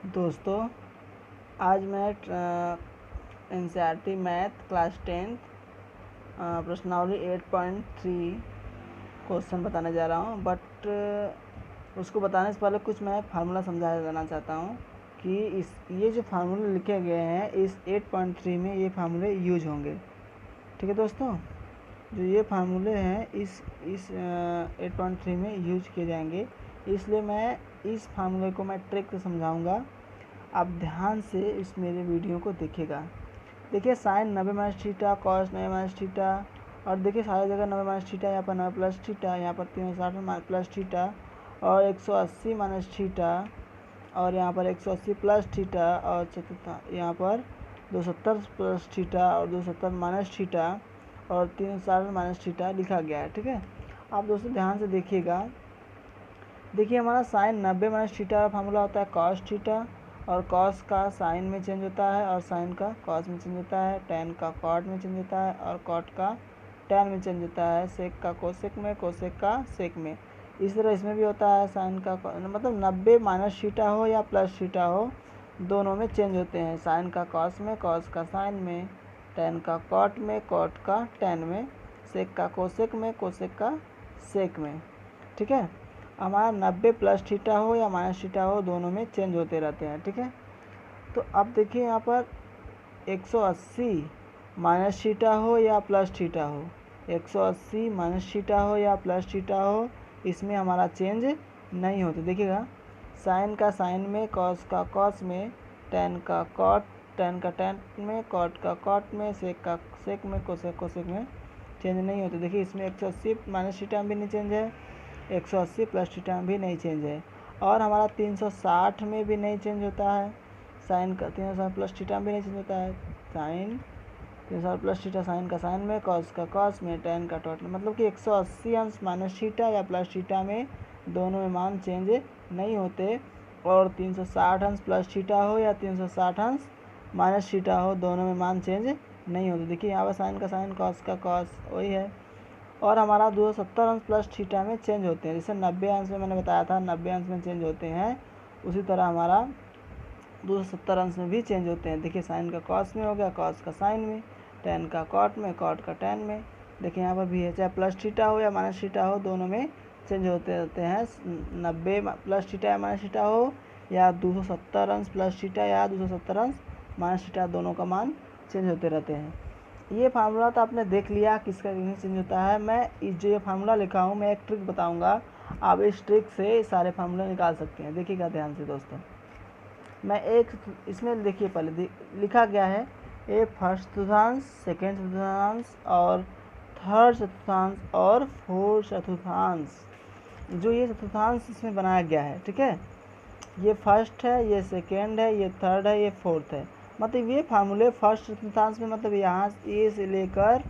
दोस्तों, आज मैं एनसीईआरटी मैथ क्लास 10 प्रश्नावली 8.3 क्वेश्चन बताने जा रहा हूँ। बट उसको बताने से पहले कुछ मैं फार्मूला समझा देना चाहता हूँ कि ये जो फार्मूले लिखे गए हैं इस 8.3 में ये फार्मूले यूज होंगे। ठीक है दोस्तों, जो ये फार्मूले हैं इस 8.3 में यूज किए जाएंगे, इसलिए मैं इस फार्मूले को मैं ट्रिक से समझाऊंगा। आप ध्यान से इस मेरे वीडियो को देखिएगा। देखिए sine 90 minus theta, cos 90 minus theta, और देखिए सारी जगह 90 माइनस थीटा, यहाँ पर 90 प्लस थीटा, यहाँ पर 360 प्लस थीटा, और 180 माइनस थीटा, और यहाँ पर 180 प्लस थीटा, और चतुर्था यहाँ पर 270 प्लस थीटा और 270 माइनस थीटा और 360 माइनस थीटा लिखा गया है। ठीक है, आप दोस्तों ध्यान से देखिएगा। देखिए हमारा साइन 90 माइनस थीटा का फार्मूला होता है कॉस थीटा, और कॉस का साइन में चेंज होता है और साइन का कॉस में चेंज होता है, टेन का कॉट में चेंज होता है और कॉट का टेन में चेंज होता है, सेक का कोसेक में, कोसेक का सेक में। इस तरह इसमें भी होता है साइन का मतलब 90 माइनस थीटा हो या प्लस थीटा हो, दोनों में चेंज होते हैं। साइन का कॉस में, कॉस का साइन में, टेन का कॉट में, कॉट का टेन में, सेक का कोसेक में, कोसेक का सेक में। ठीक है, हमारा 90 प्लस थीटा हो या माइनस थीटा हो, दोनों में चेंज होते रहते हैं। ठीक है, तो अब देखिए यहाँ पर 180 माइनस थीटा हो या प्लस थीटा हो, 180 माइनस थीटा हो या प्लस थीटा हो, इसमें हमारा चेंज नहीं होते। देखिएगा, साइन का साइन में, कॉस का कॉस में, टेन का कॉट, टेन का टेन में, कॉट का कॉट में, सेक का सेक में, कोसेक कोसेक में चेंज नहीं होते। देखिए इसमें 180 माइनस थीटा में भी नहीं चेंज है, 180 प्लस थीटा में भी नहीं चेंज है, और हमारा 360 में भी नहीं चेंज होता है। साइन का 360 प्लस थीटा में भी नहीं चेंज होता है। साइन 360 प्लस थीटा साइन का साइन में, कॉस का कॉस में, टेन का टॉट में, मतलब कि 180 अंश माइनस थीटा या प्लस थीटा में दोनों में मान चेंज नहीं होते। और 360 अंश प्लस थीटा हो या 360 अंश माइनस थीटा हो, दोनों में मान चेंज नहीं होते। देखिए यहाँ पर साइन का साइन, कॉस का कॉस वही है। और हमारा 270 अंश प्लस थीटा में चेंज होते हैं, जैसे 90 अंश में मैंने बताया था 90 अंश में चेंज होते हैं, उसी तरह हमारा 270 अंश में भी चेंज होते हैं। देखिए साइन का कॉस में हो गया, कॉस का साइन में, टेन का कॉट में, कॉट का टेन में। देखिए यहाँ पर भी है, चाहे प्लस थीटा हो या माइनस थीटा हो, दोनों में चेंज होते रहते हैं। 90 प्लस थीटा या माइनस थीटा हो, या 270 अंश प्लस थीटा या 270 अंश माइनस थीटा, दोनों का मान चेंज होते रहते हैं। ये फार्मूला तो आपने देख लिया किसका किसमें चेंज होता है। मैं इस जो ये फार्मूला लिखा हूँ, मैं एक ट्रिक बताऊँगा, आप इस ट्रिक से सारे फार्मूले निकाल सकते हैं। देखिएगा ध्यान से दोस्तों, मैं एक इसमें देखिए पहले लिखा गया है ए फर्स्ट चतुर्थांश, सेकेंड चतुर्थांश और थर्ड चतुर्थांश और फोर्थ चतुर्थांश। जो ये चतुर्थांश इसमें बनाया गया है, ठीक है, ये फर्स्ट है, ये सेकेंड है, ये थर्ड है, ये फोर्थ है। मतलब ये फार्मूले फर्स्ट चतुर्थांश में, मतलब यहाँ ए से लेकर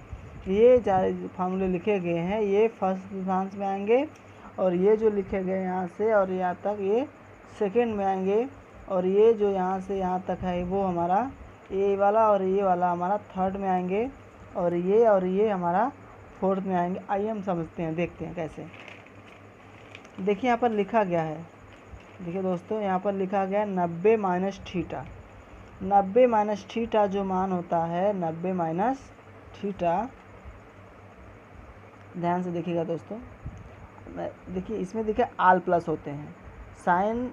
ये चार फार्मूले लिखे गए हैं ये फर्स्ट चतुर्थांश में आएंगे, और ये जो लिखे गए यहाँ से और यहाँ तक ये सेकेंड में आएंगे, और ये जो यहाँ से यहाँ तक है वो हमारा ए वाला और ये वाला हमारा थर्ड में आएंगे, और ये हमारा फोर्थ में आएंगे। आइए हम समझते हैं, देखते हैं कैसे। देखिए यहाँ पर लिखा गया है, देखिए दोस्तों यहाँ पर लिखा गया है 90 माइनस थीटा। 90 माइनस थीटा जो मान होता है, 90 माइनस थीटा, ध्यान से देखिएगा दोस्तों, देखिए इसमें देखिए आल प्लस होते हैं साइन।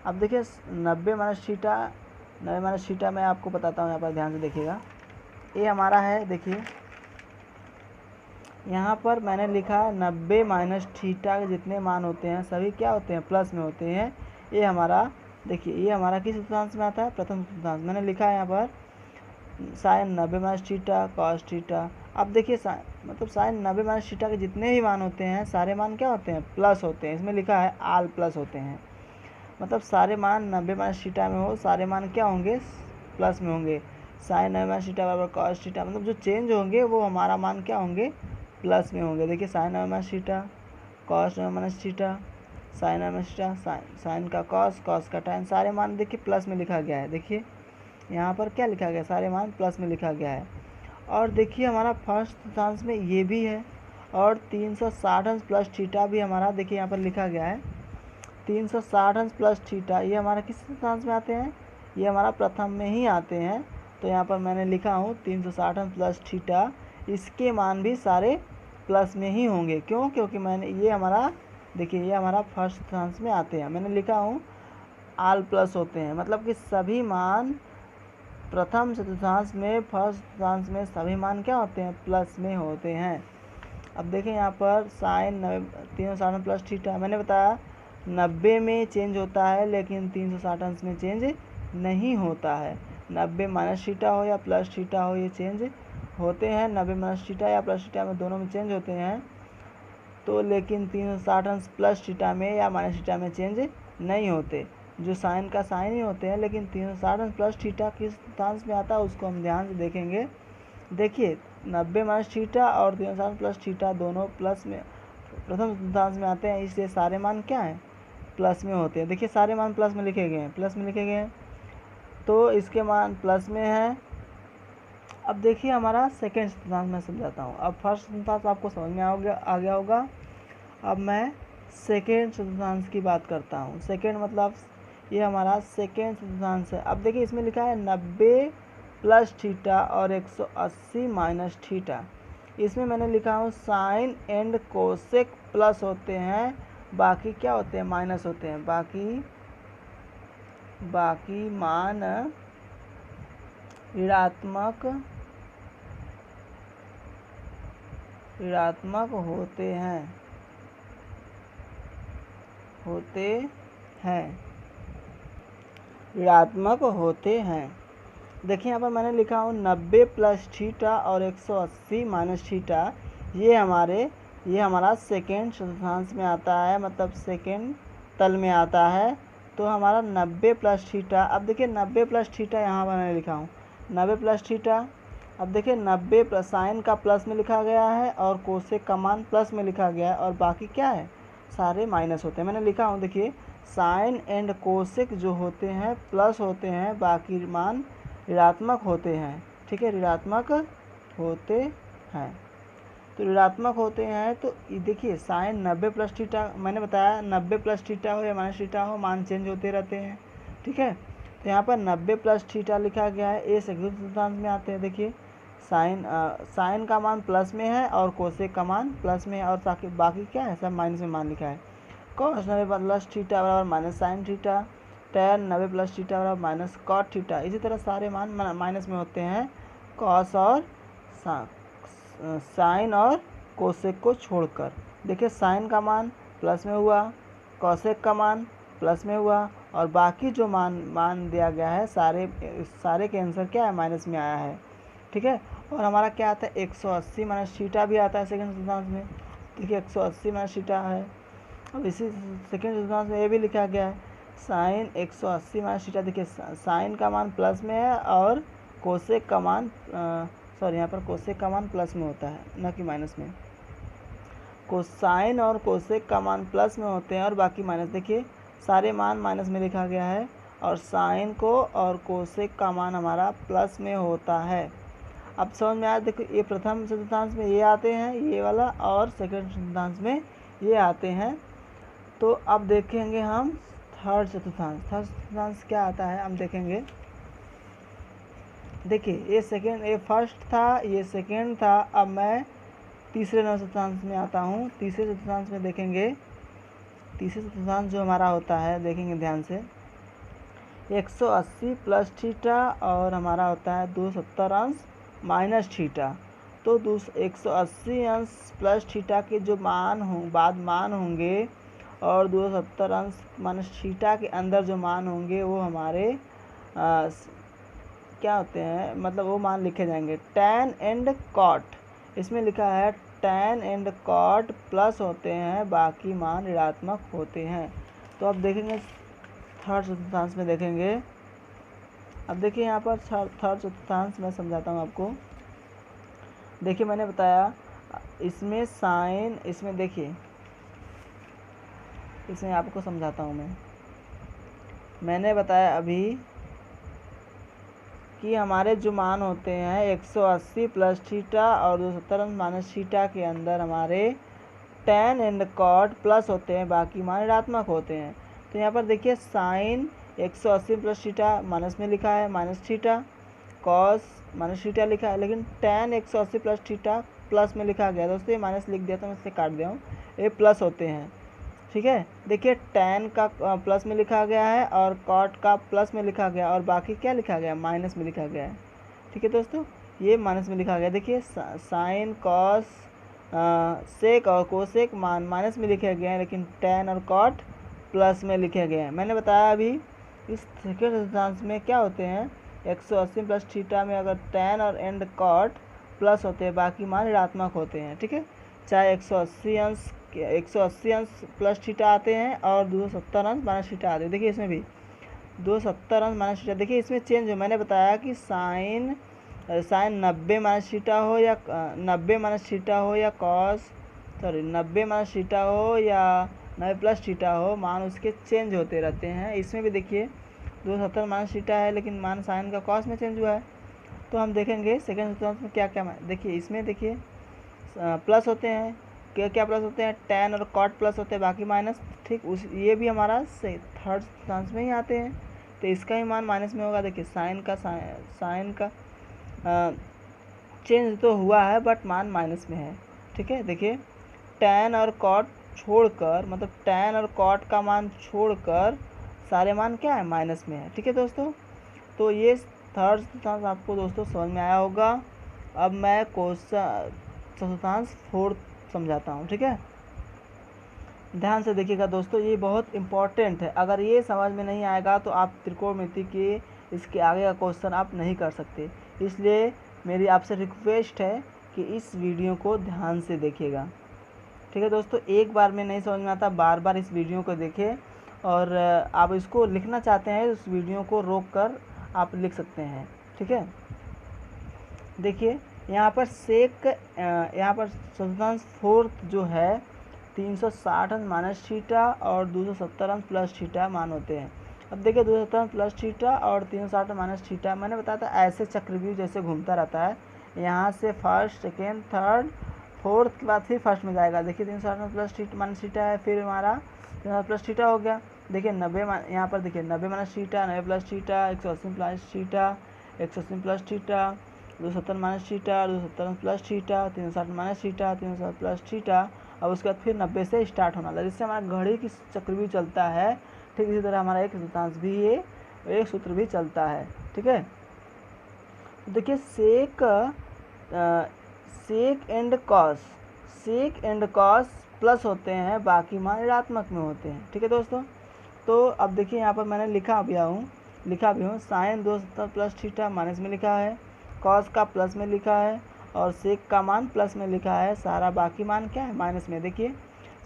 अब देखिए 90 माइनस थीटा, 90 माइनस थीटा मैं आपको बताता हूँ, यहाँ पर ध्यान से देखिएगा। ये हमारा है, देखिए यहाँ पर मैंने लिखा है 90 माइनस थीटा के जितने मान होते हैं सभी क्या होते हैं, प्लस में होते हैं। ये हमारा देखिए, ये हमारा किस चतुर्थांश में आता है, प्रथम चतुर्थांश। मैंने लिखा है यहाँ पर sine 90 minus theta cos theta. अब देखिए मतलब साइन 90 माइनस थीटा के जितने भी मान होते हैं सारे मान क्या होते हैं, प्लस होते हैं। इसमें लिखा है आल प्लस होते हैं, मतलब सारे मान 90 माइनस थीटा में हो, सारे मान क्या होंगे, प्लस में होंगे। साइन 90 माइनस थीटा बराबर कॉस थीटा, मतलब जो चेंज होंगे वो हमारा मान क्या होंगे, प्लस में होंगे। देखिए sine 90 minus theta, cos 90 minus theta, sine 90 minus theta, sine का कॉस, कॉस का टाइन, सारे मान देखिए प्लस में लिखा गया है। देखिए यहाँ पर क्या लिखा गया, सारे मान प्लस में लिखा गया है। और देखिए हमारा फर्स्ट चतुर्थांश में ये भी है, और 360 अंश प्लस थीटा भी हमारा देखिए यहाँ पर लिखा गया है। 360 अंश प्लस थीटा, ये हमारा किस चतुर्थांश में आते हैं? ये हमारा प्रथम में ही आते हैं। तो यहाँ पर मैंने लिखा हूँ 360 अंश प्लस थीटा, इसके मान भी सारे प्लस में ही होंगे। क्यों? क्योंकि मैंने ये हमारा देखिए ये हमारा फर्स्ट चतुर्थांश में आते हैं। मैंने लिखा हूँ आल प्लस होते हैं, मतलब कि सभी मान प्रथम चतुर्थांश में, फर्स्ट चतुर्थांश में सभी मान क्या होते हैं? प्लस में होते हैं। अब देखें यहाँ पर साइन 360 प्लस थीटा, मैंने बताया 90 में चेंज होता है लेकिन 360 अंश में चेंज नहीं होता है। 90 माइनस थीटा हो या प्लस थीटा हो, ये चेंज होते हैं। 90 माइनस थीटा या प्लस थीटा में दोनों में चेंज होते हैं। तो लेकिन 360 अंश प्लस थीटा में या माइनस थीटा में चेंज नहीं होते। जो साइन का साइन ही होते हैं, लेकिन 360 अंश प्लस थीटा किस चतुर्थांश में आता है उसको हम ध्यान से देखेंगे। देखिए 90 माइनस थीटा और 360 प्लस थीटा दोनों प्लस में प्रथम चतुर्थांश में आते हैं, इसलिए सारे मान क्या हैं? प्लस में होते हैं। देखिए सारे मान प्लस में लिखे गए हैं, प्लस में लिखे गए हैं, तो इसके मान प्लस में हैं। अब देखिए हमारा सेकेंड चतुर्थांश मैं समझाता हूँ। अब फर्स्ट चतुर्थांश आपको समझ में आ गया होगा। अब मैं सेकेंड चतुर्थांश की बात करता हूँ। सेकेंड मतलब ये हमारा सेकेंड चतुर्थांश है। अब देखिए इसमें लिखा है 90 प्लस थीटा और 180 माइनस थीटा। इसमें मैंने लिखा हूँ साइन एंड कोसेक प्लस होते हैं, बाकी क्या होते हैं? माइनस होते हैं। बाकी मान ऋणात्मक होते हैं। देखिए यहाँ पर मैंने लिखा हूँ 90 प्लस थीटा और 180 माइनस थीटा, ये हमारा सेकेंड चतुर्थांश में आता है, मतलब सेकेंड तल में आता है। तो हमारा 90 प्लस थीटा, अब देखिए 90 प्लस थीटा यहाँ पर मैंने लिखा हूँ 90 प्लस थीटा। अब देखिए 90 प्लस साइन का प्लस में लिखा गया है और कोसेक का मान प्लस में लिखा गया है, और बाकी क्या है? सारे माइनस होते हैं। मैंने लिखा हूँ देखिए साइन एंड कोसेक जो होते हैं प्लस होते हैं, बाकी मान ऋणात्मक होते हैं। ठीक है, ऋणात्मक होते हैं। तो ऋणात्मक होते हैं तो देखिए साइन 90 प्लस थीटा, मैंने बताया 90 प्लस थीटा हो या माइनस थीटा हो, मान चेंज होते रहते हैं। ठीक है, तो यहाँ पर 90 प्लस थीटा लिखा गया है, ये सेकंड चतुर्थांश में आते हैं। देखिए साइन का मान प्लस में है और कोसेक का मान प्लस में है, और बाकी क्या है? सब माइनस में मान लिखा है। कॉस 90 प्लस थीटा बराबर minus sine theta, tan 90 plus theta बराबर माइनस कॉट थीटा। इसी तरह सारे मान माइनस में होते हैं, कॉस और साइन और कोसेक को छोड़कर। देखिए साइन का मान प्लस में हुआ, कोसेक का मान प्लस में हुआ, और बाकी जो मान दिया गया है सारे के आंसर क्या है? माइनस में आया है। ठीक है, और हमारा क्या आता है? 180 माइनस थीटा भी आता है सेकेंड चतुर्थांश में। देखिए 180 माइनस थीटा है। अब इसी सेकेंड चतुर्थांश में ये भी लिखा गया है साइन 180 माइनस थीटा। देखिए साइन का मान प्लस में है और कोसेक का मान यहाँ पर कोसेक का मान प्लस में होता है, न कि माइनस में। कोसाइन और कोसेक का मान प्लस में होते हैं और बाकी माइनस। देखिए सारे मान माइनस में लिखा गया है, और साइन को और कोसेक का मान हमारा प्लस में होता है। अब समझ में आया? देखो ये प्रथम चतुर्थांश में ये आते हैं, ये वाला, और सेकंड चतुर्थांश में ये आते हैं। तो अब देखेंगे हम थर्ड चतुर्थांश। थर्ड चतुर्थांश क्या आता है हम देखेंगे। देखिए ये फर्स्ट था, ये सेकेंड था। अब मैं तीसरे नंबर चतुर्थांश में आता हूँ। तीसरे चतुर्थांश में देखेंगे, तीसरे चतुर्थांश जो हमारा होता है, देखेंगे ध्यान से, 180 प्लस थीटा और हमारा होता है 270 अंश माइनस थीटा। तो 180 अंश प्लस थीटा के जो मान होंगे और 270 अंश माइनस थीटा के अंदर जो मान होंगे वो हमारे क्या होते हैं? मतलब वो मान लिखे जाएंगे टैन एंड कॉट। इसमें लिखा है टैन एंड कॉट प्लस होते हैं, बाकी मान ऋणात्मक होते हैं। तो अब देखेंगे थर्ड चतुर्थांश में देखेंगे। अब देखिए यहाँ पर थर्ड चतुर्थांश मैं समझाता हूँ आपको। देखिए मैंने बताया इसमें साइन, इसमें देखिए इसमें आपको समझाता हूँ मैंने बताया अभी कि हमारे जो मान होते हैं 180 प्लस थीटा और 270 माइनस थीटा के अंदर हमारे टैन एंड कॉट प्लस होते हैं, बाकी मान ऋणात्मक होते हैं। तो यहाँ पर देखिए साइन 180 प्लस थीटा माइनस में लिखा है minus theta, cos minus theta लिखा है, लेकिन tan 180 प्लस थीटा प्लस में लिखा गया। दोस्तों ये माइनस लिख दिया तो मैं इससे काट दिया हूँ, ये प्लस होते हैं। ठीक है, देखिए tan का प्लस में लिखा गया है और cot का प्लस में लिखा गया और बाकी क्या लिखा गया, माइनस में लिखा गया है। ठीक है दोस्तों, ये माइनस में लिखा गया। देखिए साइन कॉस सेक और कोसेक माइनस में लिखे गए हैं, लेकिन tan और cot प्लस में लिखे गए हैं। मैंने बताया अभी इस सेकंड रेजिस्टेंस में क्या होते हैं, 180 प्लस थीटा में अगर tan और एंड cot प्लस होते हैं, बाकी मान ऋणात्मक होते हैं। ठीक है, चाहे 180 अंश प्लस थीटा आते हैं और 270 अंश माइनस थीटा आते हैं। देखिए इसमें भी 270 अंश माइनस थीटा, देखिए इसमें चेंज हो, मैंने बताया कि साइन 90 माइनस थीटा हो या 90 माइनस थीटा हो या कॉस 90 माइनस थीटा हो या 90 प्लस थीटा हो, मान उसके चेंज होते रहते हैं। इसमें भी देखिए 270 माइनस थीटा है, लेकिन मान साइन का कॉस में चेंज हुआ है। तो हम देखेंगे सेकेंड रेजिस्टेंस में क्या क्या देखिए इसमें देखिए प्लस होते हैं, क्या प्लस होते हैं, tan और cot प्लस होते हैं, बाकी माइनस। ठीक, उस ये भी हमारा थर्ड रेजिस्टेंस में ही आते हैं, तो इसका ही मान माइनस में होगा। देखिए साइन का चेंज तो हुआ है बट मान माइनस में है। ठीक है, देखिए tan और cot छोड़कर, मतलब tan और cot का मान छोड़कर सारे मान क्या है, माइनस में है। ठीक है दोस्तों, तो ये थर्ड रेजिस्टेंस आपको दोस्तों समझ में आया होगा। अब मैं क्वेश्चन चतुर्थांश फोर्थ समझाता हूँ। ठीक है, ध्यान से देखिएगा दोस्तों, ये बहुत इम्पॉर्टेंट है। अगर ये समझ में नहीं आएगा तो आप त्रिकोणमिति के इसके आगे का क्वेश्चन आप नहीं कर सकते। इसलिए मेरी आपसे रिक्वेस्ट है कि इस वीडियो को ध्यान से देखिएगा। ठीक है दोस्तों, एक बार में नहीं समझ में आता, बार बार इस वीडियो को देखें, और आप इसको लिखना चाहते हैं उस वीडियो को रोक कर आप लिख सकते हैं। ठीक है, देखिए यहाँ पर यहाँ पर चतुर्थांश फोर्थ जो है 360 अंश माइनस थीटा और 270 अंश प्लस थीटा मान होते हैं। अब देखिए 270 अंश प्लस थीटा और 360 माइनस थीटा, मैंने बताया था ऐसे चक्रव्यूह जैसे घूमता रहता है। यहाँ से फर्स्ट सेकेंड थर्ड फोर्थ के बाद फिर फर्स्ट में जाएगा। देखिए 360 अंश प्लस थीटा माइनस थीटा है, फिर हमारा 360 प्लस थीटा हो गया। देखिए 90 यहाँ पर देखिए 90 minus theta, 90 plus theta, 180 plus theta, 180 plus theta, 270 minus theta, 270 plus theta, 360 minus theta, 360 plus theta. अब उसके बाद फिर 90 से स्टार्ट होना था, जिससे हमारा घड़ी की चक्रव्यूह चलता है। ठीक इसी तरह हमारा एक चतुर्थांश भी है, एक सूत्र भी चलता है। ठीक है, तो देखिए सेक एंड कॉस प्लस होते हैं, बाकी मान ऋणात्मक में होते हैं। ठीक है दोस्तों, तो अब देखिए यहाँ पर मैंने लिखा भी हूँ साइन 270 प्लस थीटा माइनस में लिखा है, कॉस का प्लस में लिखा है और सेक का मान प्लस में लिखा है, सारा बाकी मान क्या है, माइनस में। देखिए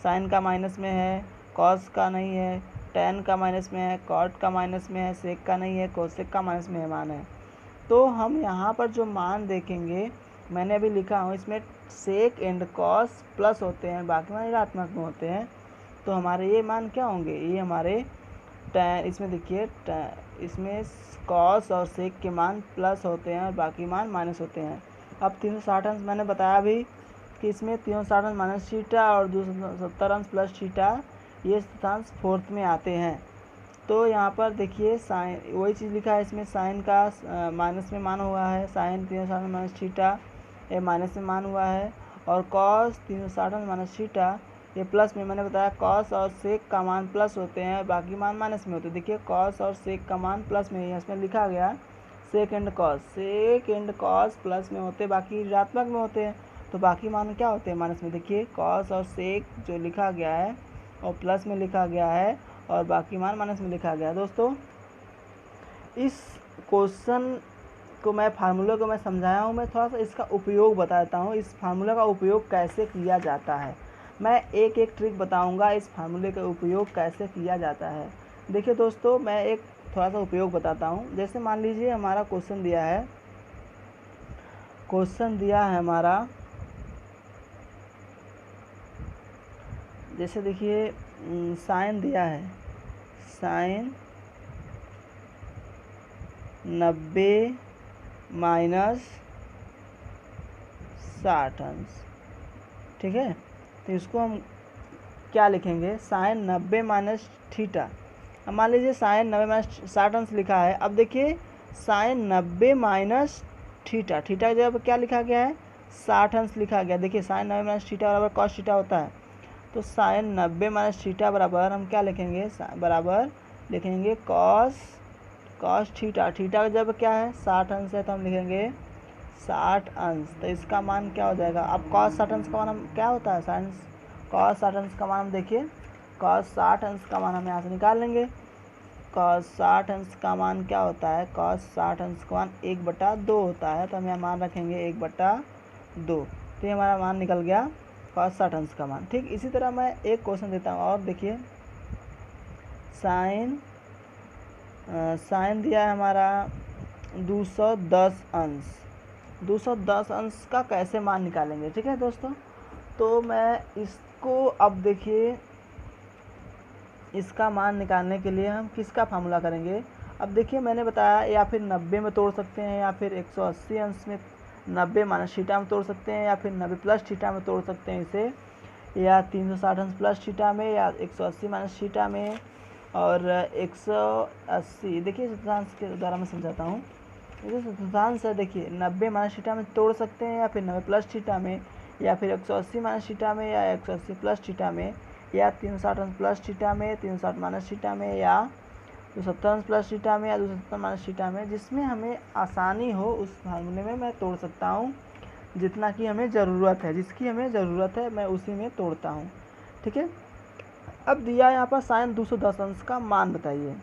साइन का माइनस में है, कॉस का नहीं है, tan का माइनस में है, cot का माइनस में है, सेक का नहीं है, कोसेक का माइनस में मान है। तो हम यहाँ पर जो मान देखेंगे, मैंने अभी लिखा हूँ इसमें सेक एंड कॉस प्लस होते हैं, बाकी मान ऋणात्मक में होते हैं। तो हमारे ये मान क्या होंगे, ये हमारे tan, इसमें देखिए इसमें कॉस और सेक के मान प्लस होते हैं और बाकी मान माइनस होते हैं। अब 360 अंश मैंने बताया अभी कि इसमें 360 अंश माइनस थीटा और 270 अंश प्लस थीटा, ये चतुर्थांश फोर्थ में आते हैं। तो यहाँ पर देखिए साइन वही चीज़ लिखा है, इसमें साइन का माइनस में मान हुआ है, साइन 360 माइनस थीटा ये माइनस में मान हुआ है, और कॉस 360 माइनस थीटा ये प्लस में। मैंने बताया कॉस और सेक का मान प्लस होते हैं, बाकी मान माइनस में होते हैं। देखिए कॉस और सेक का मान प्लस में है, इसमें लिखा गया सेक एंड कॉस प्लस में होते हैं, बाकी ऋणात्मक में होते हैं। तो बाकी मान क्या होते हैं, माइनस में। देखिए कॉस और सेक जो लिखा गया है और प्लस में लिखा गया है और बाकी मान माइनस में लिखा गया है। दोस्तों इस क्वेश्चन को फार्मूला को मैं समझाया हूँ, मैं थोड़ा सा इसका उपयोग बताता हूँ, इस फार्मूला का उपयोग कैसे किया जाता है। मैं एक एक ट्रिक बताऊँगा इस फार्मूले का उपयोग कैसे किया जाता है। देखिए दोस्तों, मैं एक थोड़ा सा उपयोग बताता हूँ। जैसे मान लीजिए हमारा क्वेश्चन दिया है हमारा, जैसे देखिए साइन दिया है, साइन 90 माइनस 60 अंश। ठीक है, तो इसको हम क्या लिखेंगे, साइन 90 माइनस थीटा, अब मान लीजिए साइन 90 माइनस 60 अंश लिखा है। अब देखिए साइन 90 माइनस थीटा, थीटा की जगह पर क्या लिखा गया है 60 अंश लिखा गया। देखिए साइन 90 माइनस थीटा बराबर कॉस थीटा होता है, तो साइन 90 माइनस थीटा बराबर हम क्या लिखेंगे, बराबर लिखेंगे कॉस थीटा। थीटा की जगह पर क्या है 60 अंश है, तो हम लिखेंगे 60 अंश। तो इसका मान क्या हो जाएगा, अब कॉस 60 अंश का मान हम क्या होता है साइन कॉस 60 अंश का मान हम देखिए कॉस 60 अंश का मान हम यहाँ से निकाल लेंगे। कॉस 60 अंश का मान क्या होता है, कॉस 60 अंश का मान 1/2 होता है, तो हम यहाँ मान रखेंगे 1/2। तो ये हमारा मान निकल गया कॉस 60 अंश का मान। ठीक इसी तरह मैं एक क्वेश्चन देता हूँ और देखिए साइन दिया है हमारा 210 अंश। 210 अंश का कैसे मान निकालेंगे, ठीक है दोस्तों। तो मैं इसको अब देखिए इसका मान निकालने के लिए हम किसका फार्मूला करेंगे। अब देखिए मैंने बताया या फिर 90 में तोड़ सकते हैं, या फिर 180 अंश में 90 माइनस थीटा में तोड़ सकते हैं, या फिर 90 प्लस थीटा में तोड़ सकते हैं इसे, या 360 अंश प्लस थीटा में, या 180 माइनस थीटा में, और 180 देखिए चतुर्थांश के द्वारा मैं समझाता हूँ। ये चतुर्थांश है देखिए 90 माइनस थीटा में तोड़ सकते हैं, या फिर 90 प्लस थीटा में, या फिर 180 माइनस थीटा में, या 180 प्लस थीटा में, या 360 अंश प्लस थीटा में, 360 माइनस थीटा में, या 270 अंश प्लस थीटा में, या 270 माइनस थीटा में। जिसमें हमें आसानी हो उस फार्मूले में मैं तोड़ सकता हूँ, जितना कि हमें ज़रूरत है, जिसकी हमें ज़रूरत है मैं उसी में तोड़ता हूँ। ठीक है, अब दिया यहाँ पर साइन 210 अंश का मान बताइए।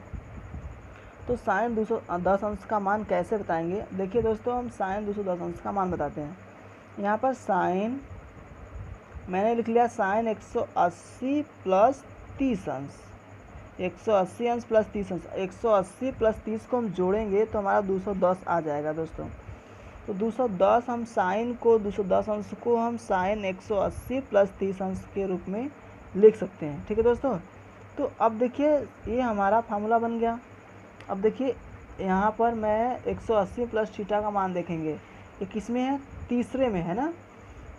तो साइन 210 अंश का मान कैसे बताएंगे, देखिए दोस्तों हम साइन 210 अंश का मान बताते हैं। यहाँ पर साइन मैंने लिख लिया साइन 180 प्लस 30 अंश, 180 अंश प्लस 30 अंश। 180 प्लस 30 को हम जोड़ेंगे तो हमारा 210 आ जाएगा दोस्तों। तो 210 हम साइन को 210 अंश को हम साइन 180 प्लस 30 अंश के रूप में लिख सकते हैं। ठीक है दोस्तों, तो अब देखिए ये हमारा फार्मूला बन गया। अब देखिए यहाँ पर मैं 180 प्लस थीटा का मान देखेंगे, ये किस में है, तीसरे में है ना।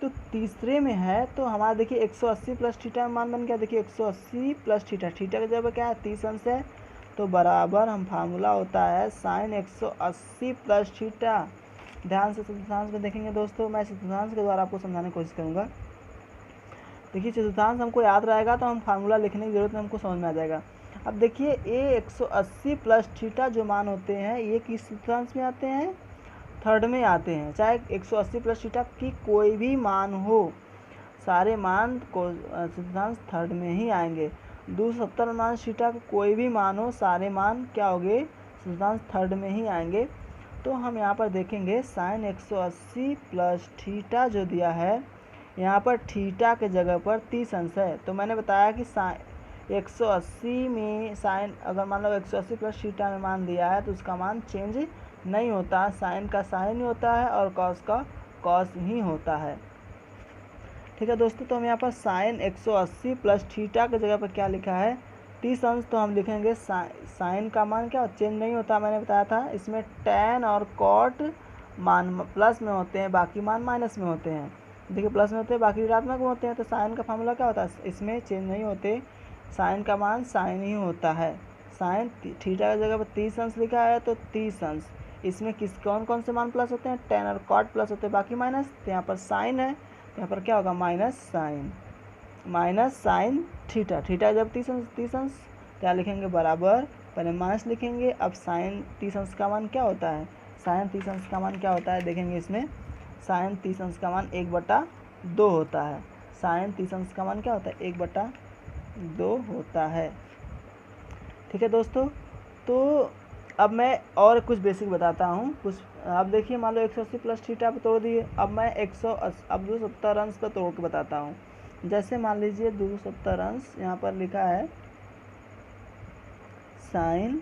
तो तीसरे में है तो हमारा देखिए 180 प्लस थीटा में मान बन गया। देखिए 180 प्लस थीटा, थीटा का जब क्या है 30 अंश है, तो बराबर हम फार्मूला होता है साइन 180 प्लस थीटा। ध्यान से चतुर्थांश में देखेंगे दोस्तों, मैं चतुर्थांश के द्वारा आपको समझाने की कोशिश करूँगा। देखिए चतुर्थांश हमको याद रहेगा तो हम फार्मूला लिखने की ज़रूरत नहीं, हमको समझ में आ जाएगा। अब देखिए ये 180 प्लस थीटा जो मान होते हैं ये किस चतुर्थांश में आते हैं, थर्ड में आते हैं। चाहे 180 प्लस थीटा की कोई भी मान हो, सारे मान को चतुर्थांश थर्ड में ही आएंगे। 270 माइनस थीटा का कोई भी मान हो, सारे मान क्या होंगे चतुर्थांश थर्ड में ही आएंगे। तो हम यहाँ पर देखेंगे साइन 180 प्लस थीटा जो दिया है, यहाँ पर थीटा के जगह पर 30 अंश है। तो मैंने बताया कि 180 में साइन अगर मान लो 180 प्लस थीटा में मान दिया है तो उसका मान चेंज नहीं होता, साइन का साइन ही होता है और कॉस का कॉस ही होता है। ठीक है दोस्तों, तो हम यहाँ पर साइन 180 प्लस थीटा की जगह पर क्या लिखा है 30 अंश, तो हम लिखेंगे साइन का मान क्या चेंज नहीं होता, मैंने बताया था। इसमें टैन और कॉट मान प्लस में होते हैं, बाकी मान माइनस में होते हैं। देखिए प्लस में होते हैं बाकी ऋणात्मक में होते हैं। तो साइन का फार्मूला क्या होता है, इसमें चेंज नहीं होते, साइन का मान साइन ही होता है। साइन थीटा की जगह पर 30 अंश लिखा है तो 30 अंश, इसमें कौन कौन से मान प्लस होते हैं, टैन और कॉट प्लस होते हैं, बाकी माइनस। तो यहाँ पर साइन है तो यहाँ पर क्या होगा माइनस साइन थीटा। थीटा जब 30 अंश क्या लिखेंगे बराबर, पहले माइनस लिखेंगे। अब साइन 30 अंश का मान क्या होता है, साइन 30 अंश का मान क्या होता है देखेंगे, इसमें साइन 30 अंश का मान 1/2 होता है। साइन 30 अंश का मान क्या होता है 1/2 होता है। ठीक है दोस्तों, तो अब मैं और कुछ बेसिक बताता हूँ कुछ। अब देखिए मान लो 180 प्लस थीटा पर तोड़ दिए, अब मैं 270 अंश पर तोड़ के बताता हूँ। जैसे मान लीजिए 270 अंश यहाँ पर लिखा है साइन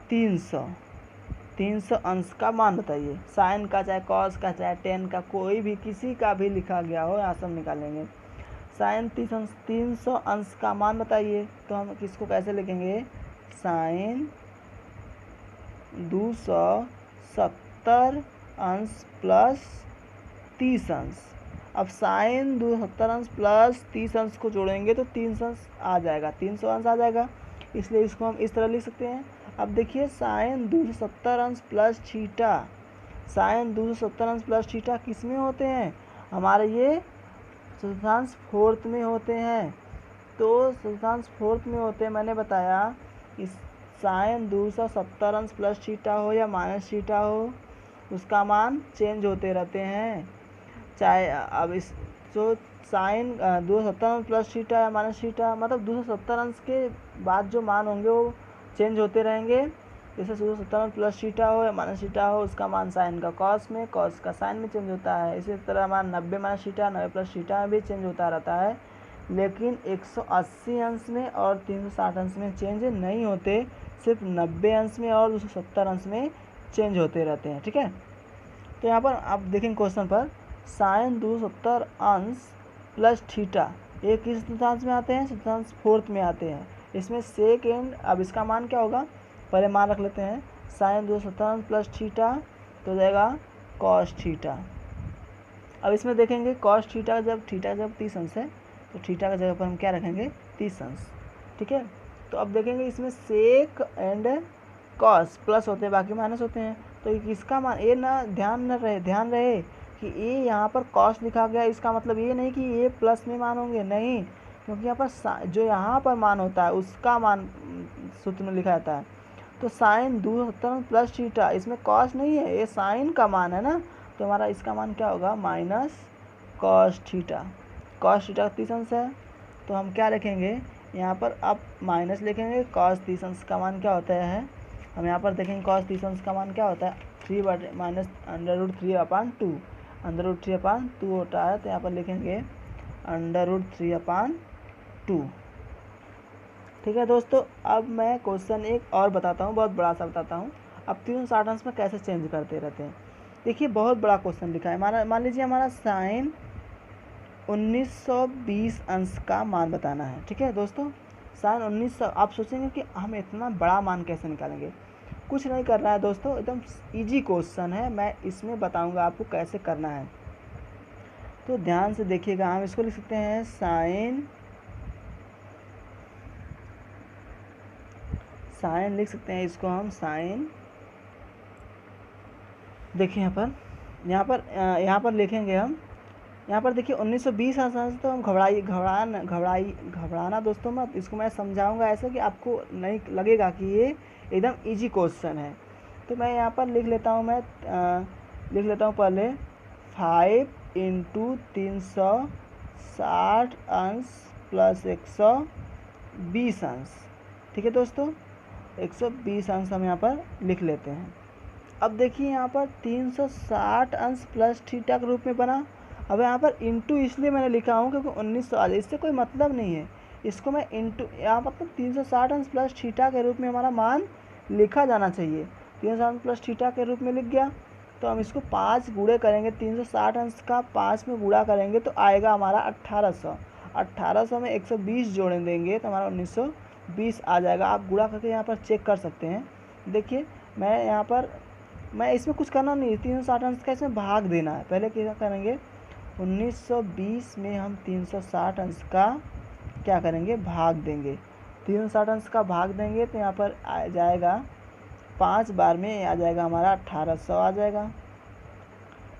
300 अंश का मान बताइए। साइन का चाहे कॉस का चाहे टेन का कोई भी किसी का भी लिखा गया हो, यहाँ से हम निकालेंगे। साइन 300 अंश का मान बताइए, तो हम किसको कैसे लिखेंगे, साइन 270 अंश प्लस 30 अंश। अब साइन 270 अंश प्लस 30 अंश को जोड़ेंगे तो 300 अंश आ जाएगा, 300 अंश आ जाएगा। इसलिए इसको हम इस तरह लिख सकते हैं। अब देखिए साइन 270 अंश प्लस थीटा, साइन 270 अंश प्लस थीटा किस में होते हैं, हमारे ये चतुर्थांश फोर्थ में होते हैं। तो चतुर्थांश फोर्थ में होते हैं, मैंने बताया कि साइन 270 अंश प्लस थीटा हो या माइनस थीटा हो, उसका मान चेंज होते रहते हैं। चाहे अब इस जो साइन 270 अंश प्लस थीटा या माइनस थीटा, मतलब 270 अंश के बाद जो मान होंगे वो चेंज होते रहेंगे। जैसे 270 अंश प्लस थीटा हो या माइनस थीटा हो, उसका मान साइन का कॉस में, कॉस का साइन में चेंज होता है। इसी तरह मान 90 माइनस थीटा 90 प्लस थीटा में भी चेंज होता रहता है, लेकिन 180 अंश में और 360 अंश में चेंज नहीं होते, सिर्फ 90 अंश में और 270 अंश में चेंज होते रहते हैं। ठीक है, तो यहाँ पर आप देखेंगे क्वेश्चन पर साइन 270 अंश प्लस थीटा ये किस चतुर्थांश में आते हैं, चतुर्थांश फोर्थ में आते हैं। इसमें सेकेंड, अब इसका मान क्या होगा, पहले मान रख लेते हैं, साइन 270 अंश प्लस थीटा तो हो जाएगा कॉस थीटा। अब इसमें देखेंगे कॉस थीटा जब 30 अंश है तो थीटा की जगह पर हम क्या रखेंगे 30 अंश। ठीक है, तो अब देखेंगे इसमें सेक एंड कॉस प्लस होते हैं, बाकी माइनस होते हैं। तो इसका मान ये ना ध्यान रहे कि ये यहाँ पर कॉस लिखा गया, इसका मतलब ये नहीं कि ये प्लस में मान होंगे, नहीं, क्योंकि यहाँ पर जो यहाँ पर मान होता है उसका मान सूत्र में लिखा जाता है। तो साइन 270 प्लस थीटा, इसमें कॉस नहीं है, ये साइन का मान है ना, तो हमारा इसका मान क्या होगा minus cos theta. Cos theta 30 अंश है, तो हम क्या लिखेंगे यहाँ पर, अब माइनस लिखेंगे, कॉस 30 अंश का मान क्या होता है, हम यहाँ पर देखेंगे कॉस 30 अंश का मान क्या होता है 3 माइनस √3/2, √3/2 होता है, तो यहाँ पर लिखेंगे √3/2। ठीक है दोस्तों, अब मैं क्वेश्चन एक और बताता हूँ, बहुत बड़ा सा बताता हूँ। अब 360 अंश में कैसे चेंज करते रहते हैं, देखिए बहुत बड़ा क्वेश्चन लिखा है। मान लीजिए हमारा साइन 1920 अंश का मान बताना है। ठीक है दोस्तों, साइन 1900, आप सोचेंगे कि हम इतना बड़ा मान कैसे निकालेंगे, कुछ नहीं करना है दोस्तों, एकदम इजी क्वेश्चन है, मैं इसमें बताऊंगा आपको कैसे करना है, तो ध्यान से देखिएगा। हम इसको लिख सकते हैं साइन लिख सकते हैं इसको हम साइन, देखिए यहाँ पर लिखेंगे हम, यहाँ पर देखिए 1920 अंश, तो हम घबराना दोस्तों मत, इसको मैं समझाऊंगा ऐसे कि आपको नहीं लगेगा कि ये एकदम इजी क्वेश्चन है। तो मैं यहाँ पर लिख लेता हूँ, लिख लेता हूँ पहले 5 × 360 अंश प्लस 120 अंश। ठीक है दोस्तों, 120 अंश हम यहाँ पर लिख लेते हैं। अब देखिए यहाँ पर 360 अंश प्लस थीटा के रूप में बना। अब यहाँ पर इंटू इसलिए मैंने लिखा हूँ क्योंकि 1900 आ जाए, इससे कोई मतलब नहीं है, इसको मैं इंटू यहाँ पर 360 अंश प्लस थीटा के रूप में हमारा मान लिखा जाना चाहिए। 360 अंश प्लस थीटा के रूप में लिख गया, तो हम इसको 5 गुणे करेंगे, 360 अंश का 5 में गुणा करेंगे तो आएगा हमारा 1800। 1800 में 120 जोड़ देंगे तो हमारा 1920 आ जाएगा। आप गुणा करके यहाँ पर चेक कर सकते हैं। देखिए मैं इसमें कुछ करना नहीं है, 360 अंश का इसमें भाग देना है। पहले क्या करेंगे, 1920 में हम 360 अंश का क्या करेंगे भाग देंगे, 360 अंश का भाग देंगे तो यहाँ पर आ जाएगा 5 बार में आ जाएगा हमारा 1800 आ जाएगा।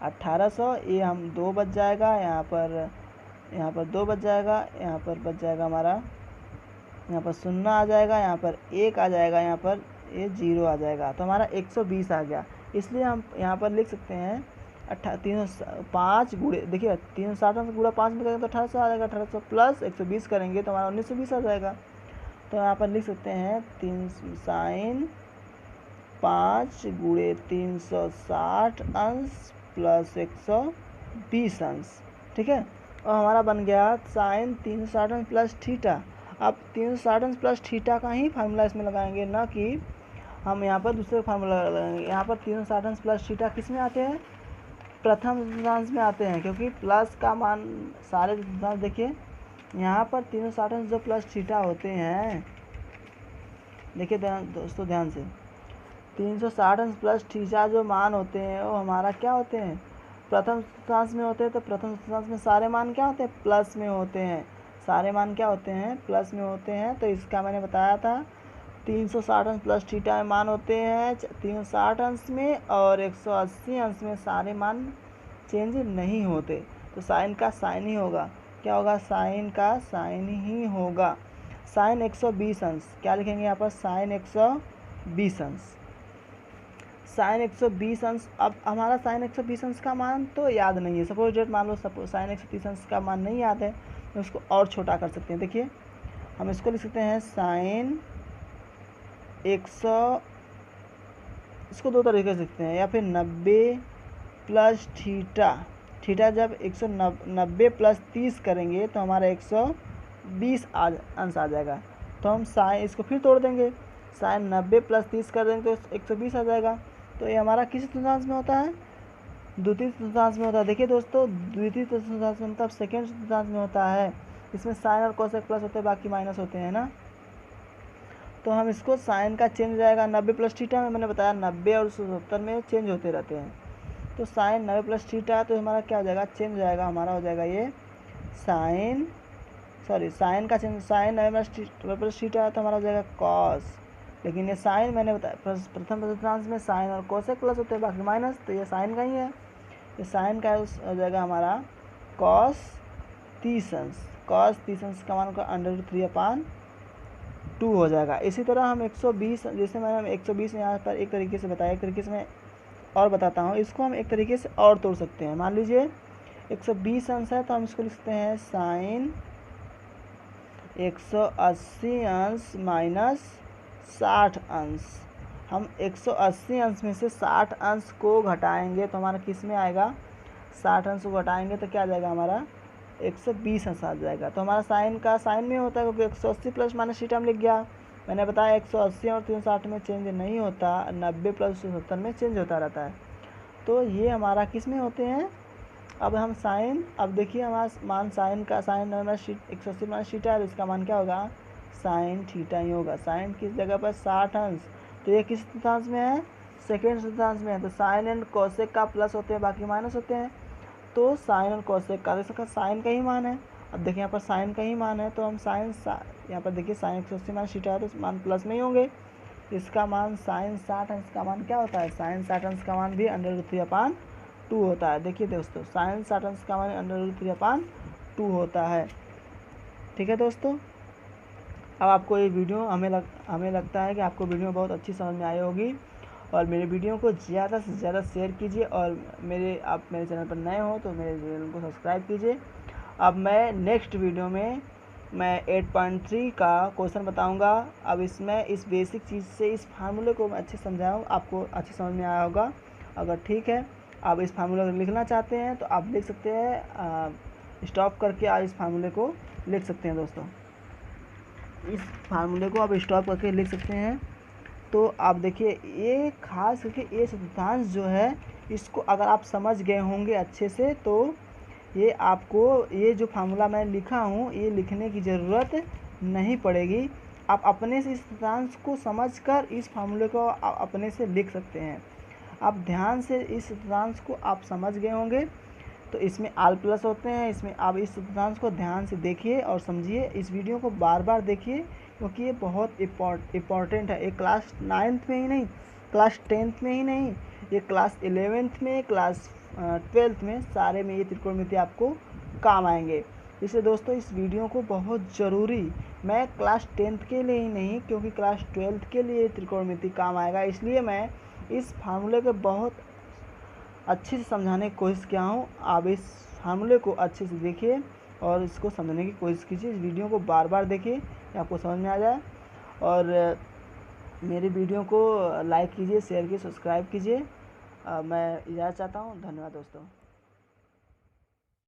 1800 ये हम 2 बच जाएगा, यहाँ पर 2 बच जाएगा, यहाँ पर बच जाएगा हमारा, यहाँ पर 0 आ जाएगा, यहाँ पर 1 आ जाएगा, यहाँ पर ये 0 आ जाएगा, तो हमारा 120 आ गया। इसलिए हम यहाँ पर लिख सकते हैं 5 गुणे, देखिए 360 से गुणा 5 में करेंगे तो 1800 आ जाएगा, 1800 प्लस 120 करेंगे तो हमारा 1920 आ जाएगा। तो यहाँ पर लिख सकते हैं साइन 5 गुणे 360 अंश प्लस 120 अंश। ठीक है, और हमारा बन गया साइन 360 अंश प्लस थीटा। अब 360 अंश प्लस थीटा का ही फार्मूला इसमें लगाएंगे, ना कि हम यहाँ पर दूसरे फार्मूला लगाएंगे। यहाँ पर 360 अंश प्लस थीटा किस में आते हैं, प्रथम चतुर्थांश में आते हैं, क्योंकि प्लस का मान सारे चतुर्थांश, देखिए यहाँ पर 360 अंश जो प्लस थीटा होते हैं, देखिए दोस्तों ध्यान से, 360 अंश प्लस थीटा जो मान होते हैं वो हमारा क्या होते हैं, प्रथम चतुर्थांश में होते हैं। तो प्रथम चतुर्थांश में सारे मान क्या होते हैं, प्लस में होते हैं, सारे मान क्या होते हैं, प्लस में होते हैं। तो इसका मैंने बताया था 360 अंश प्लस थीटा में मान होते हैं 360 अंश में, और 180 अंश में सारे मान चेंज नहीं होते। तो साइन का साइन ही होगा। क्या होगा? साइन का साइन ही होगा। साइन 120 अंश, क्या लिखेंगे यहाँ पर? साइन 120 अंश। साइन 120 अंश, अब हमारा साइन 120 अंश का मान तो याद नहीं है। सपोज डेट मान लो, सपोज साइन 130 अंश का मान नहीं याद है, तो उसको और छोटा कर सकते हैं। देखिए हम इसको लिख सकते हैं साइन 100, इसको दो तरीके से लिखते हैं, या फिर 90 प्लस थीटा। थीटा जब 190 प्लस 30 करेंगे तो हमारा 120 अंश आ जाएगा। तो हम साइन इसको फिर तोड़ देंगे, साइन 90 प्लस 30 कर देंगे तो 120 आ जाएगा। तो ये हमारा किस चतुर्थांश में होता है? द्वितीय चतुर्थांश में होता है। देखिए दोस्तों, द्वितीय चतुर्थांश में मतलब सेकेंड चतुर्थांश में होता है। इसमें साइन और कोसेक प्लस होते हैं, बाकी माइनस होते हैं ना। तो हम इसको साइन का चेंज हो जाएगा 90 प्लस थीटा में, मैंने बताया 90 और 70 में चेंज होते रहते हैं। तो साइन 90 प्लस थीटा, तो हमारा क्या हो जाएगा? चेंज हो जाएगा, हमारा हो जाएगा ये साइन का चेंज, साइन 90 प्लस थीटा तो हमारा हो जाएगा कॉस। लेकिन ये साइन मैंने बताया प्रथम चतुर्थांश में साइन और कोसेक प्लस होते हैं, बाकी माइनस, तो ये साइन का ही है। ये साइन का हो जाएगा हमारा कॉस 30 अंश। कॉस 30 अंश का मान का √3/2 हो जाएगा। इसी तरह हम 120, जैसे मैंने 120 यहाँ पर एक तरीके से बताया, एक तरीके से मैं और बताता हूँ। इसको हम एक तरीके से और तोड़ सकते हैं। मान लीजिए 120 अंश है, तो हम इसको लिख सकते हैं साइन 180 अंश माइनस 60 अंश। हम 180 अंश में से 60 अंश को घटाएंगे तो हमारा किस में आएगा? 60 अंश को घटाएंगे तो क्या आ जाएगा? हमारा 120 अंश आ जाएगा। तो हमारा साइन का साइन में होता है, क्योंकि 180 प्लस माइनस थीटा हम लिख गया। मैंने बताया 180 और 360 में चेंज नहीं होता, 90 प्लस 70 में चेंज होता रहता है। तो ये हमारा किस में होते हैं? अब हम साइन, अब देखिए हमारा मान साइन का साइन 180 माइनस थीटा है, इसका मान क्या होगा? साइन थीटा ही होगा। साइन किस जगह पर? 60 अंश। तो ये किस चतुर्थांश में है? सेकेंड चतुर्थांश में है। तो साइन एंड कोसेक का प्लस होते हैं, बाकी माइनस होते हैं। तो साइन और कोसेक का इसका साइन का ही मान है। अब देखिए यहाँ पर साइन का ही मान है, तो हम साइन यहाँ पर देखिए साइन 180 माइनस थीटा है, तो मान प्लस में ही होंगे। इसका मान साइन 60 अंश का मान क्या होता है? साइन 60 अंश का मान भी √3/2 होता है। देखिए दोस्तों, साइन 60 अंश का मान √3/2 होता है। ठीक है दोस्तों, अब आपको ये वीडियो हमें लगता है कि आपको वीडियो बहुत अच्छी समझ में आई होगी, और मेरे वीडियो को ज़्यादा से ज़्यादा शेयर कीजिए, और आप मेरे चैनल पर नए हो तो मेरे चैनल को सब्सक्राइब कीजिए। अब मैं नेक्स्ट वीडियो में मैं 8.3 का क्वेश्चन बताऊंगा। अब इसमें इस बेसिक चीज़ से इस फार्मूले को मैं अच्छे समझाऊँ, आपको अच्छी समझ में आया होगा। अगर ठीक है, आप इस फार्मूले को लिखना चाहते हैं तो आप लिख सकते हैं, स्टॉप करके आप इस फार्मूले को लिख सकते हैं। दोस्तों, इस फार्मूले को आप स्टॉप करके लिख सकते हैं। तो आप देखिए, ये खास करके ये चतुर्थांश जो है, इसको अगर आप समझ गए होंगे अच्छे से, तो ये आपको ये जो फार्मूला मैं लिखा हूँ, ये लिखने की ज़रूरत नहीं पड़ेगी। आप अपने से इस चतुर्थांश को समझकर इस फार्मूले को आप अपने से लिख सकते हैं। आप ध्यान से इस चतुर्थांश को आप समझ गए होंगे। तो इसमें आल प्लस होते हैं, इसमें आप इस चतुर्थांश को ध्यान से देखिए और समझिए। इस वीडियो को बार बार देखिए, क्योंकि ये बहुत इम्पॉर्टेंट है। ये क्लास 9th में ही नहीं, क्लास 10th में ही नहीं, ये क्लास 11th में, क्लास 12th में, सारे में ये त्रिकोणमिति आपको काम आएंगे। इसलिए दोस्तों, इस वीडियो को बहुत ज़रूरी, मैं क्लास 10th के लिए ही नहीं, क्योंकि क्लास 12th के लिए त्रिकोणमिति काम आएगा, इसलिए मैं इस फार्मूले को बहुत अच्छे से समझाने की कोशिश किया हूँ। आप इस फार्मूले को अच्छे से देखिए और इसको समझने की कोशिश कीजिए। इस वीडियो को बार बार देखिए, आपको समझ में आ जाए। और मेरे वीडियो को लाइक कीजिए, शेयर कीजिए, सब्सक्राइब कीजिए। मैं इजाज़त चाहता हूँ। धन्यवाद दोस्तों।